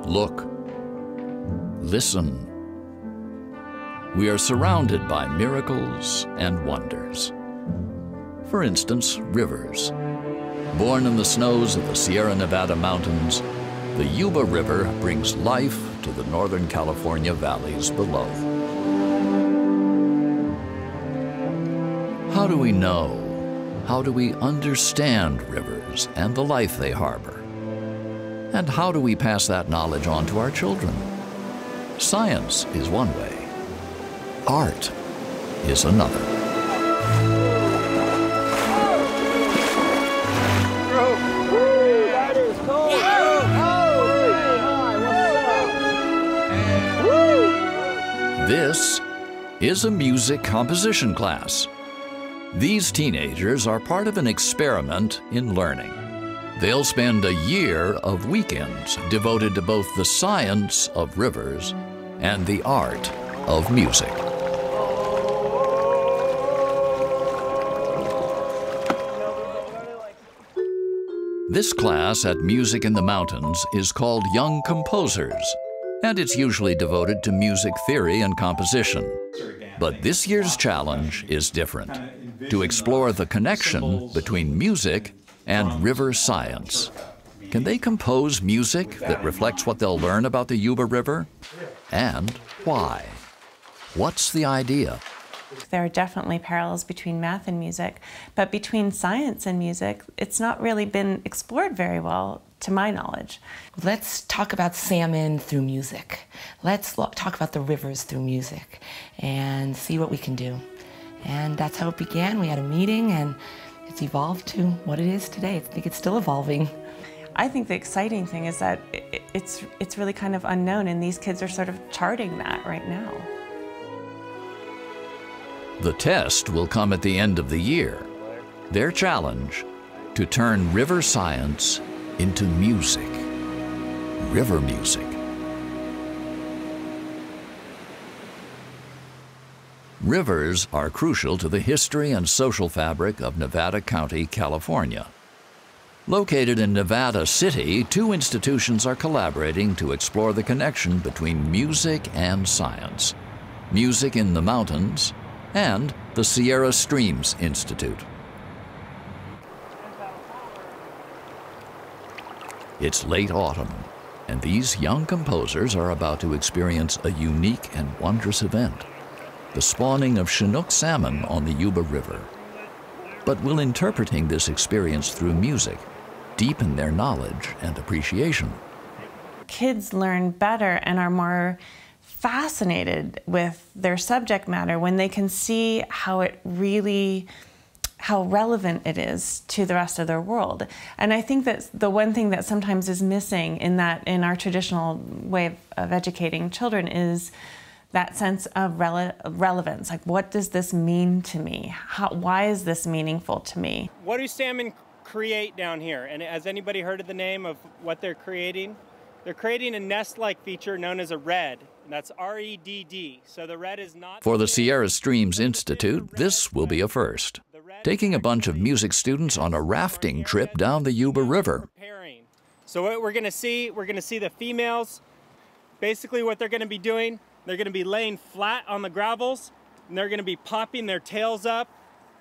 Look. Listen. We are surrounded by miracles and wonders. For instance, rivers. Born in the snows of the Sierra Nevada mountains, the Yuba River brings life to the Northern California valleys below. How do we know? How do we understand rivers and the life they harbor? And how do we pass that knowledge on to our children? Science is one way. Art is another. That is cool. This is a music composition class. These teenagers are part of an experiment in learning. They'll spend a year of weekends devoted to both the science of rivers and the art of music. This class at Music in the Mountains is called Young Composers, and it's usually devoted to music theory and composition. But this year's challenge is different, to explore the connection between music and river science. Can they compose music that reflects what they'll learn about the Yuba River? And why? What's the idea? There are definitely parallels between math and music, but between science and music, it's not really been explored very well, to my knowledge. Let's talk about salmon through music. Let's talk about the rivers through music and see what we can do. And that's how it began. We had a meeting and it's evolved to what it is today. I think it's still evolving. I think the exciting thing is that it's really kind of unknown, and these kids are sort of charting that right now. The test will come at the end of the year. Their challenge, to turn river science into music. River music. Rivers are crucial to the history and social fabric of Nevada County, California. Located in Nevada City, two institutions are collaborating to explore the connection between music and science. Music in the Mountains and the Sierra Streams Institute. It's late autumn, and these young composers are about to experience a unique and wondrous event, the spawning of Chinook salmon on the Yuba River. But will interpreting this experience through music deepen their knowledge and appreciation? Kids learn better and are more fascinated with their subject matter when they can see how relevant it is to the rest of their world. And I think that the one thing that sometimes is missing in our traditional way of educating children is that sense of relevance. Like, what does this mean to me? Why is this meaningful to me? What do salmon create down here? And has anybody heard of the name of what they're creating? They're creating a nest-like feature known as a redd, and that's R-E-D-D. So the redd is not... For the Sierra Streams Institute, this will be a first, taking a bunch of music students on a rafting trip down the Yuba River. So what we're going to see the females. Basically what they're going to be doing, they're going to be laying flat on the gravels, and they're going to be popping their tails up,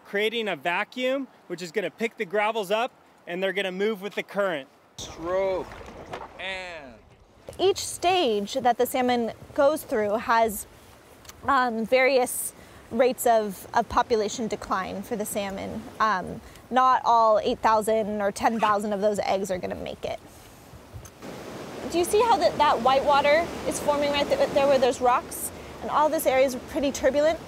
creating a vacuum, which is going to pick the gravels up, and they're going to move with the current. Stroke and... Each stage that the salmon goes through has various rates of population decline for the salmon. Not all 8,000 or 10,000 of those eggs are going to make it. Do you see how that white water is forming right there where there's rocks? And all this area is pretty turbulent.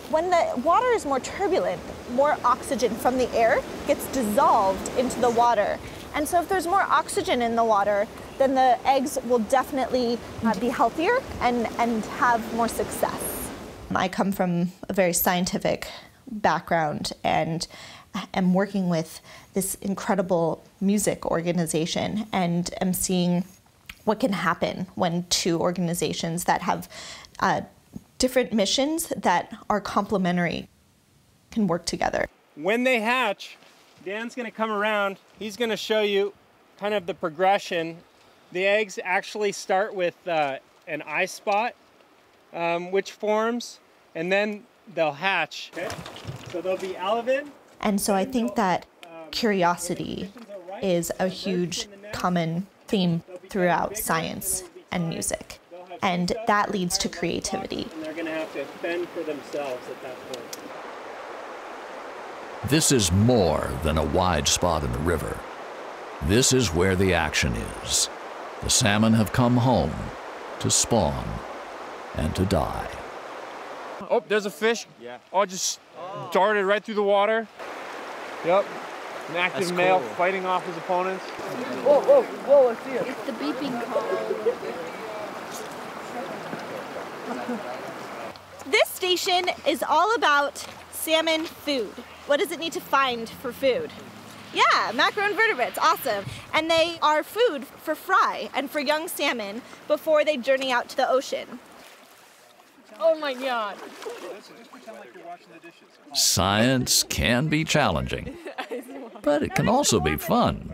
When the water is more turbulent, more oxygen from the air gets dissolved into the water. And so if there's more oxygen in the water, then the eggs will definitely be healthier and have more success. I come from a very scientific background and am working with this incredible music organization and am seeing what can happen when two organizations that have different missions that are complementary can work together. When they hatch, Dan's going to come around. He's going to show you kind of the progression The eggs actually start with an eye spot, which forms, and then they'll hatch. Okay? So they'll be alevin. And so I think that curiosity is a huge common theme throughout science and music. And that leads to creativity. And they're going to have to fend for themselves at that point. This is more than a wide spot in the river. This is where the action is. The salmon have come home to spawn and to die. Oh, there's a fish. Yeah. Oh, just darted right through the water. Yep. An active male fighting off his opponents. Whoa, whoa, whoa, I see it. It's the beeping call. This station is all about salmon food. What does it need to find for food? Yeah, macroinvertebrates, awesome. And they are food for fry and for young salmon before they journey out to the ocean. Oh my God. Science can be challenging, but it can also be fun.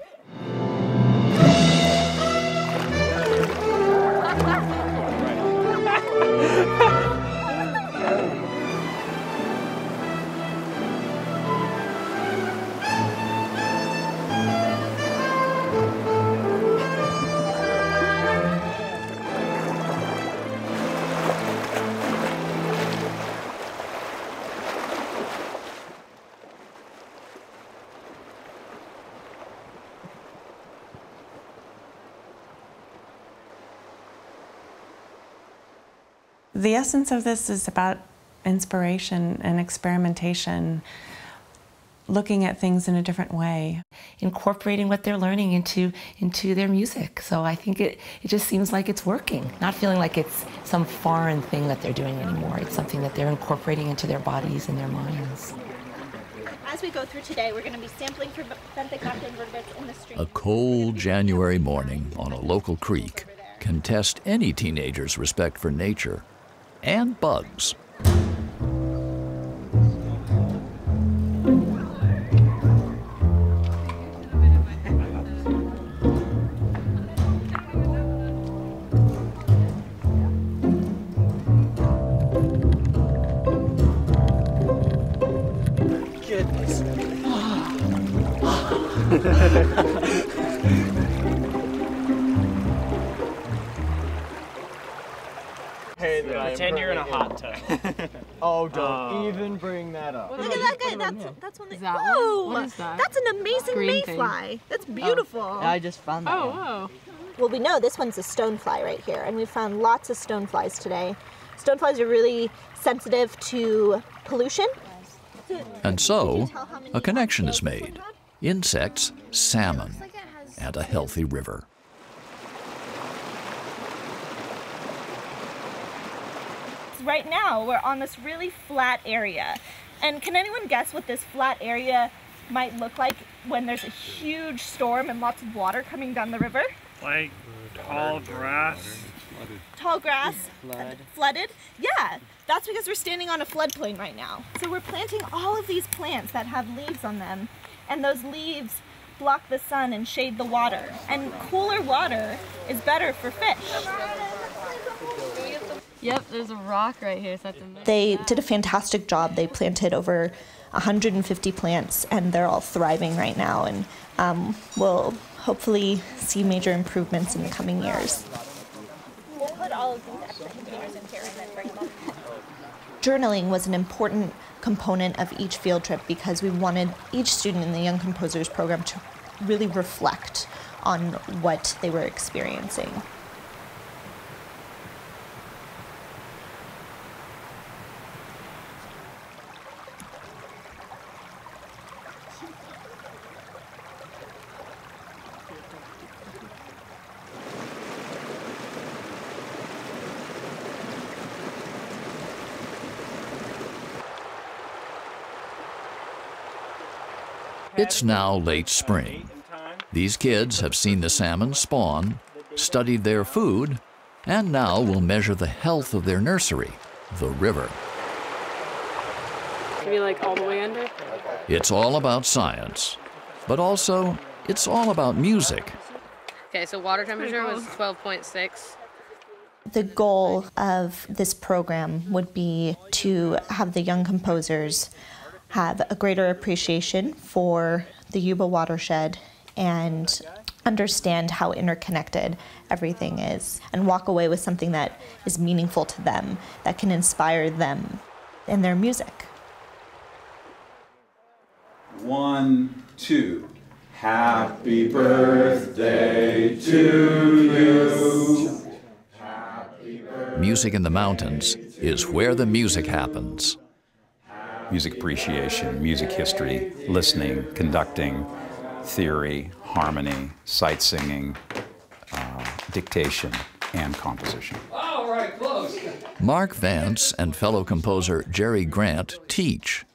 The essence of this is about inspiration and experimentation, looking at things in a different way. Incorporating what they're learning into their music. So I think it just seems like it's working, not feeling like it's some foreign thing that they're doing anymore. It's something that they're incorporating into their benthic and their minds. As we go through today, we're going to be sampling for benthic macroinvertebrates in the stream. A cold January morning on a local creek can test any teenager's respect for nature and bugs. Pretend you're in a hot tub. Oh, don't even bring that up. Look at that guy. That's one. Is that Whoa! one? What is that? That's an amazing Green mayfly. That's beautiful. I just found that. Oh, one. whoa. Well, we know this one's a stonefly right here, and we found lots of stoneflies today. Stoneflies are really sensitive to pollution. And so, a connection is made. Insects, salmon, and a healthy river. Right now, we're on this really flat area. And can anyone guess what this flat area might look like when there's a huge storm and lots of water coming down the river? Like tall grass. Tall grass, flooded. Yeah, that's because we're standing on a floodplain right now. So we're planting all of these plants that have leaves on them, and those leaves block the sun and shade the water. And cooler water is better for fish. Yep, there's a rock right here. So They did a fantastic job. They planted over 150 plants, and they're all thriving right now, and we'll hopefully see major improvements in the coming years. We'll put all of these extra containers in here and then bring them up. Journaling was an important component of each field trip because we wanted each student in the Young Composers program to really reflect on what they were experiencing. It's now late spring. These kids have seen the salmon spawn, studied their food, and now will measure the health of their nursery, the river. Maybe like all the way under? It's all about science, but also it's all about music. Okay, so water temperature was 12.6. The goal of this program would be to have the young composers have a greater appreciation for the Yuba watershed and understand how interconnected everything is, and walk away with something that is meaningful to them, that can inspire them in their music. 1, 2. Happy birthday to you. Music in the Mountains is where the music happens. Music appreciation, music history, listening, conducting, theory, harmony, sight singing, dictation, and composition. All right, close. Mark Vance and fellow composer Jerry Grant teach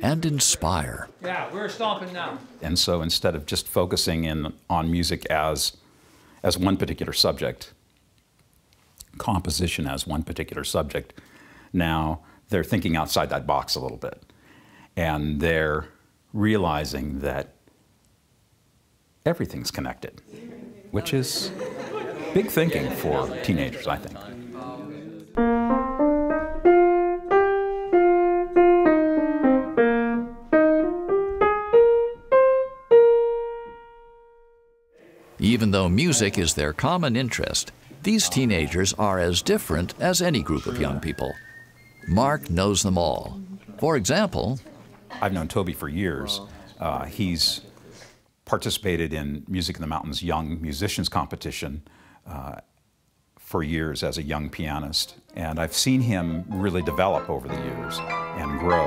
and inspire. Yeah, we're stomping now. And so instead of just focusing in on music as one particular subject, composition as one particular subject, now they're thinking outside that box a little bit. And they're realizing that everything's connected, which is big thinking for teenagers, I think. Even though music is their common interest, these teenagers are as different as any group of young people. Mark knows them all. For example, I've known Toby for years. He's participated in Music in the Mountains Young Musicians Competition for years as a young pianist, and I've seen him really develop over the years and grow.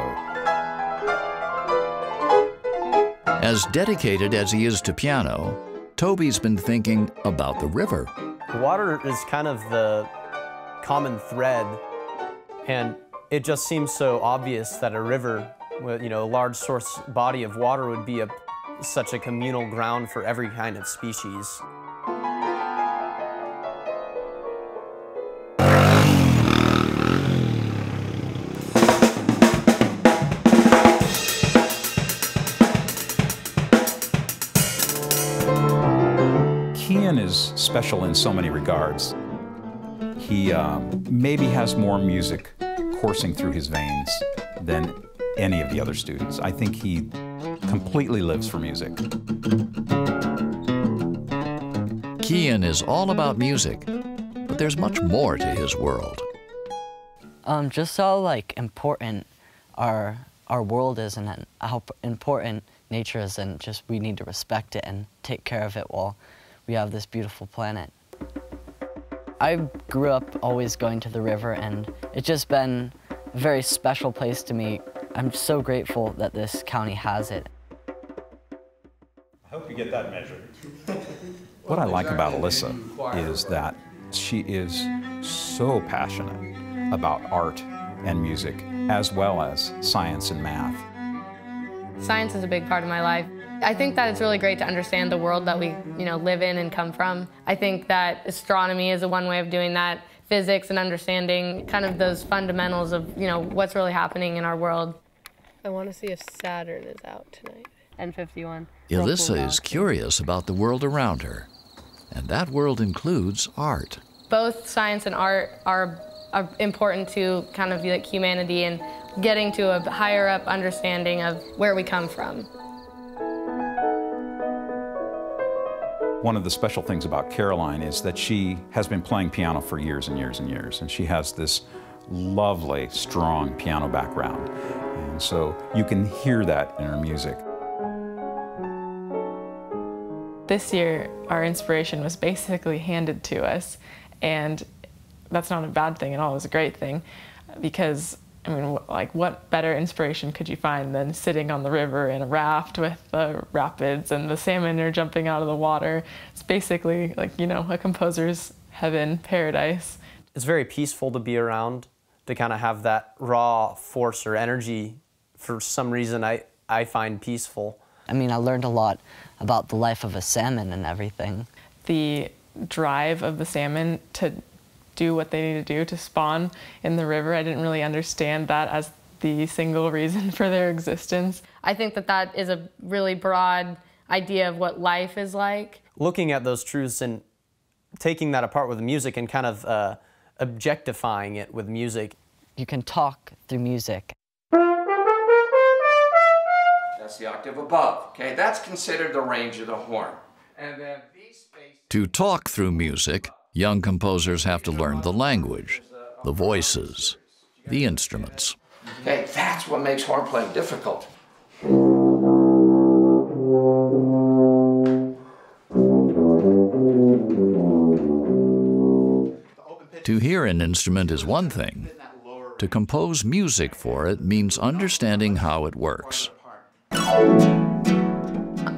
As dedicated as he is to piano, Toby's been thinking about the river. Water is kind of the common thread, and it just seems so obvious that a river, with, a large source body of water would be such a communal ground for every kind of species. Kian is special in so many regards. He maybe has more music coursing through his veins than any of the other students. I think he completely lives for music. Kian is all about music, but there's much more to his world. Just how important our world is and how important nature is, and just we need to respect it and take care of it while we have this beautiful planet. I grew up always going to the river, and it's just been a very special place to me. I'm so grateful that this county has it. I hope you get that measured. What I like about Alyssa is that she is so passionate about art and music, as well as science and math. Science is a big part of my life. I think that it's really great to understand the world that we, live in and come from. I think that astronomy is one way of doing that, physics and understanding kind of those fundamentals of, what's really happening in our world. I want to see if Saturn is out tonight. And 51. Alyssa is curious about the world around her, and that world includes art. Both science and art are important to kind of humanity and getting to a higher up understanding of where we come from. One of the special things about Caroline is that she has been playing piano for years and years and years, and she has this lovely, strong piano background. And so you can hear that in her music. This year, our inspiration was basically handed to us, and that's not a bad thing at all. It was a great thing, because what better inspiration could you find than sitting on the river in a raft with the rapids and the salmon are jumping out of the water? It's basically a composer's heaven, paradise. It's very peaceful to be around, to kind of have that raw force or energy. For some reason, I find peaceful. I learned a lot about the life of a salmon and everything. The drive of the salmon to do what they need to do to spawn in the river, I didn't really understand that as the single reason for their existence. I think that is a really broad idea of what life is like. looking at those truths and taking that apart with the music and kind of objectifying it with music. You can talk through music. That's the octave above, okay? That's considered the range of the horn. And then To talk through music, young composers have to learn the language, the voices, the instruments. okay, that's what makes horn playing difficult. To hear an instrument is one thing. To compose music for it means understanding how it works.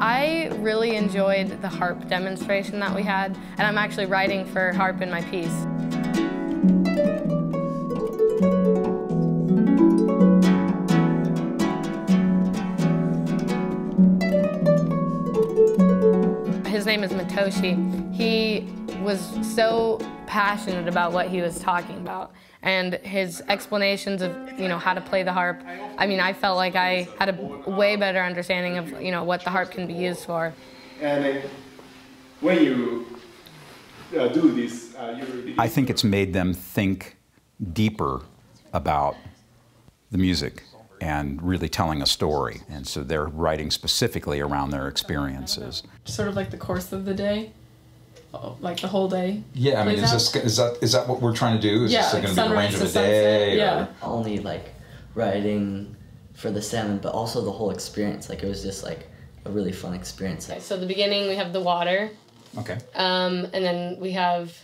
I really enjoyed the harp demonstration that we had, and I'm actually writing for harp in my piece. His name is Matoshi. He was so passionate about what he was talking about, and his explanations of, you know, how to play the harp. I mean, I felt like I had a way better understanding of, you know, what the harp can be used for. And when you do this, I think it's made them think deeper about the music and really telling a story. And so they're writing specifically around their experiences. Sort of like the course of the day, like the whole day. Yeah, I mean, is that what we're trying to do? Is this going to be the range of the day? Yeah. Only like writing for the salmon, but also the whole experience. Like it was just like a really fun experience. So at the beginning we have the water. Okay. And then we have,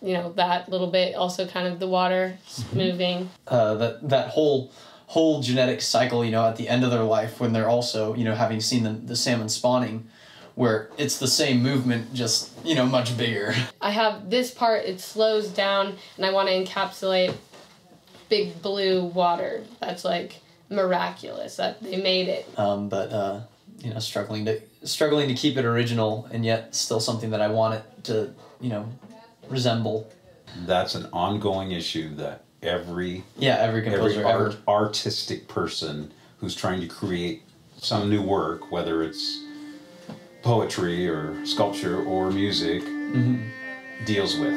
you know, that little bit, also kind of the water moving. That whole genetic cycle, you know, at the end of their life when they're also, you know, having seen the salmon spawning, where it's the same movement, just, you know, much bigger. I have this part, it slows down, and I want to encapsulate big blue water. That's like miraculous that they made it. You know, struggling to keep it original, and yet still something that I want it to, you know, resemble. That's an ongoing issue that every composer, artistic person who's trying to create some new work, whether it's poetry or sculpture or music, deals with.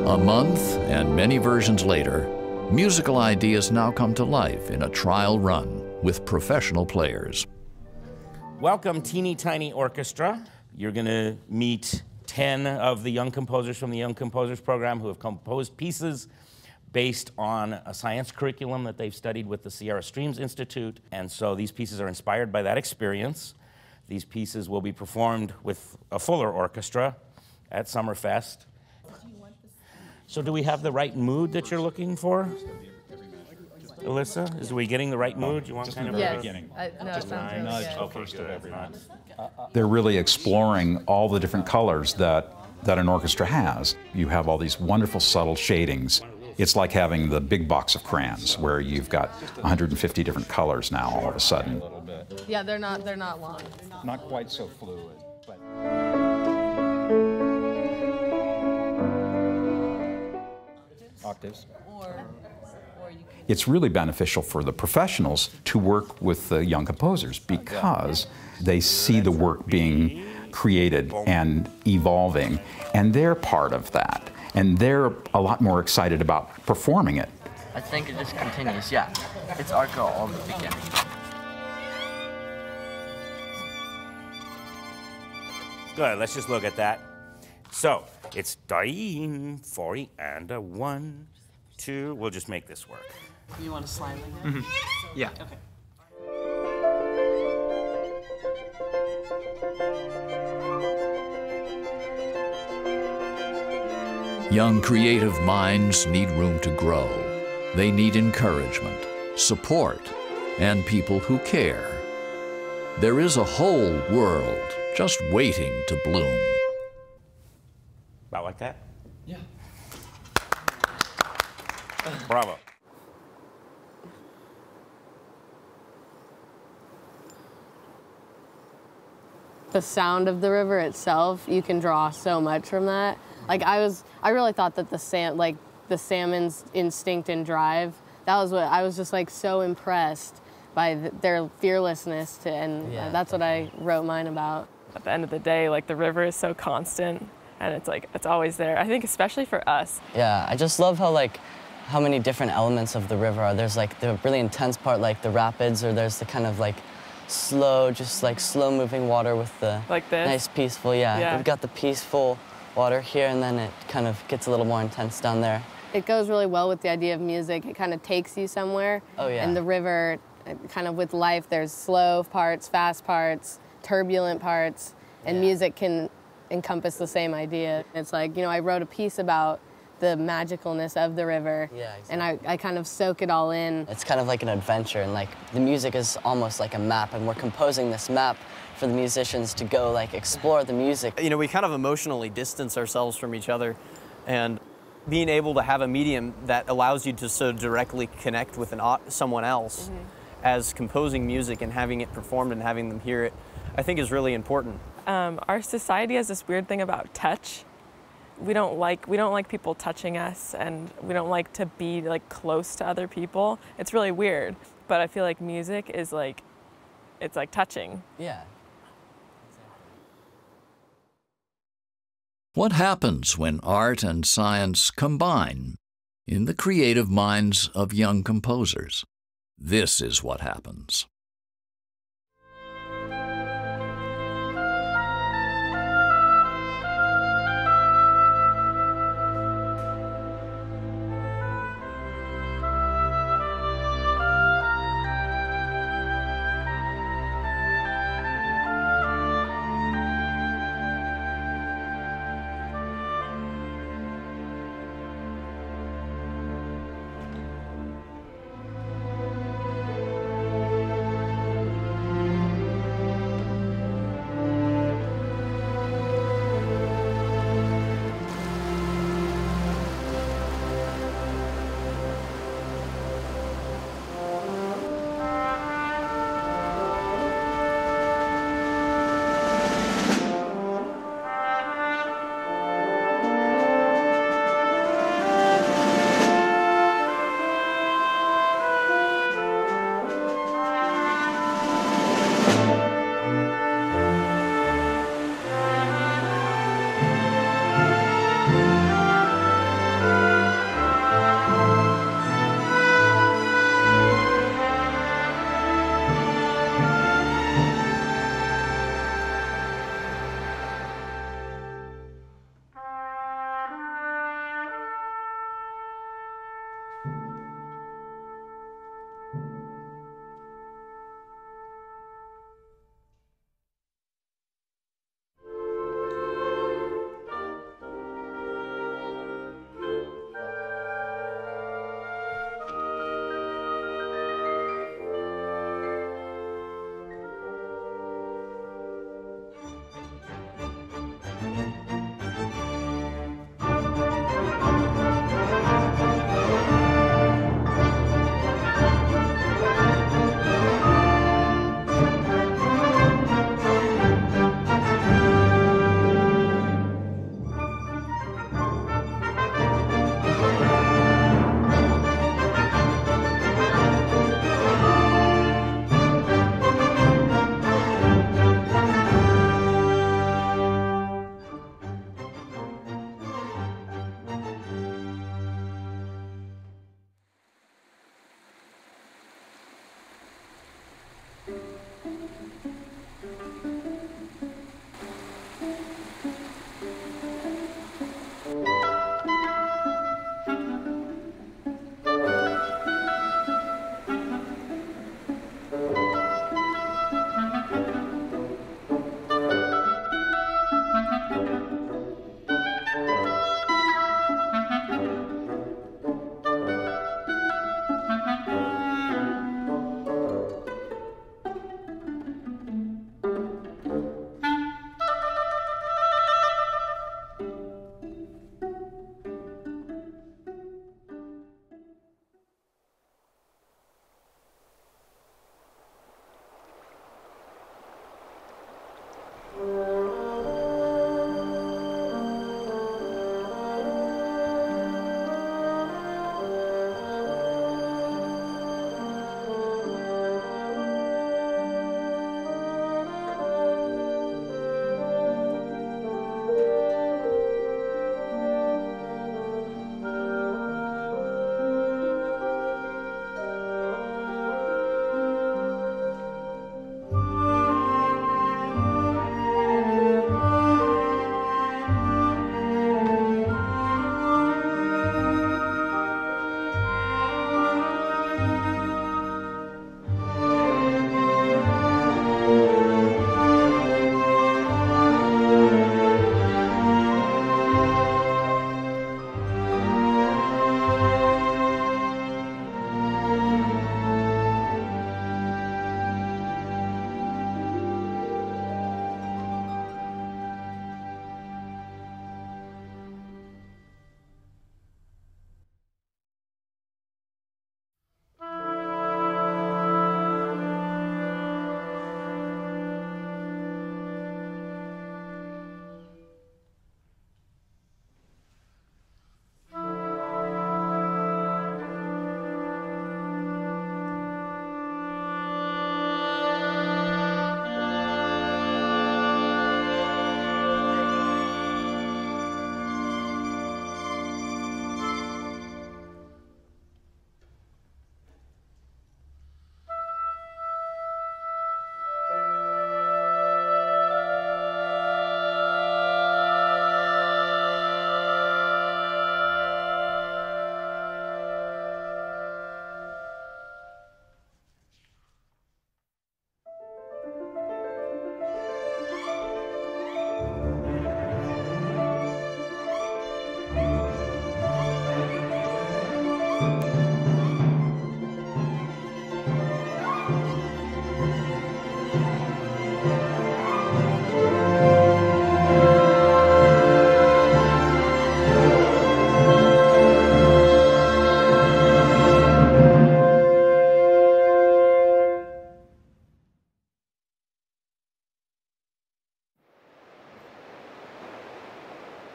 A month and many versions later, musical ideas now come to life in a trial run with professional players. Welcome, Teeny Tiny Orchestra. You're going to meet 10 of the young composers from the Young Composers Program who have composed pieces based on a science curriculum that they've studied with the Sierra Streams Institute. And so these pieces are inspired by that experience. These pieces will be performed with a fuller orchestra at Summerfest. So do we have the right mood that you're looking for? Alyssa, are we getting the right mood? You want just kind of the beginning? They're really exploring all the different colors that an orchestra has. You have all these wonderful subtle shadings. It's like having the big box of crayons where you've got 150 different colors now all of a sudden. Yeah, they're not long. Not quite so fluid, but... Octaves. It's really beneficial for the professionals to work with the young composers because they see the work being created and evolving, and they're part of that. And they're a lot more excited about performing it. I think it just continues, yeah. It's our goal all the beginning. Good, let's just look at that. So, it's Daim, 40, and a 1, 2. We'll just make this work. You want to slide like that? Yeah. Okay. Young creative minds need room to grow. They need encouragement, support, and people who care. There is a whole world just waiting to bloom. About like that? Yeah. Bravo. The sound of the river itself, you can draw so much from that. Like I really thought that the salmon's instinct and drive. That was what I was just like so impressed by their fearlessness, and that's what I wrote mine about. At the end of the day, like the river is so constant, and it's like it's always there. I think especially for us. Yeah, I just love how many different elements of the river are. There's like the really intense part, like the rapids, or there's the kind of like slow, just like slow moving water with the like this? Nice peaceful. Yeah, we've got the peaceful water here, and then it kind of gets a little more intense down there. It goes really well with the idea of music. It kind of takes you somewhere. Oh yeah. And the river, kind of with life, there's slow parts, fast parts, turbulent parts, and music can encompass the same idea. It's like, you know, I wrote a piece about the magicalness of the river, and I kind of soak it all in. It's kind of like an adventure, and like the music is almost like a map, and we're composing this map for the musicians to go like explore the music. You know, we kind of emotionally distance ourselves from each other, and being able to have a medium that allows you to so directly connect with someone else as composing music and having it performed and having them hear it, I think is really important. Our society has this weird thing about touch. We don't like people touching us, and we don't like to be like close to other people. It's really weird, but I feel like music is like, it's like touching. Yeah. What happens when art and science combine in the creative minds of young composers? This is what happens.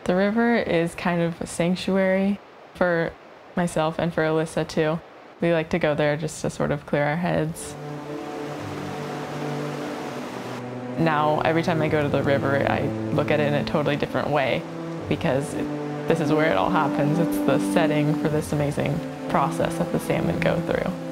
The river is kind of a sanctuary for myself and for Alyssa too. We like to go there just to sort of clear our heads. Now, every time I go to the river, I look at it in a totally different way because this is where it all happens. It's the setting for this amazing process that the salmon go through.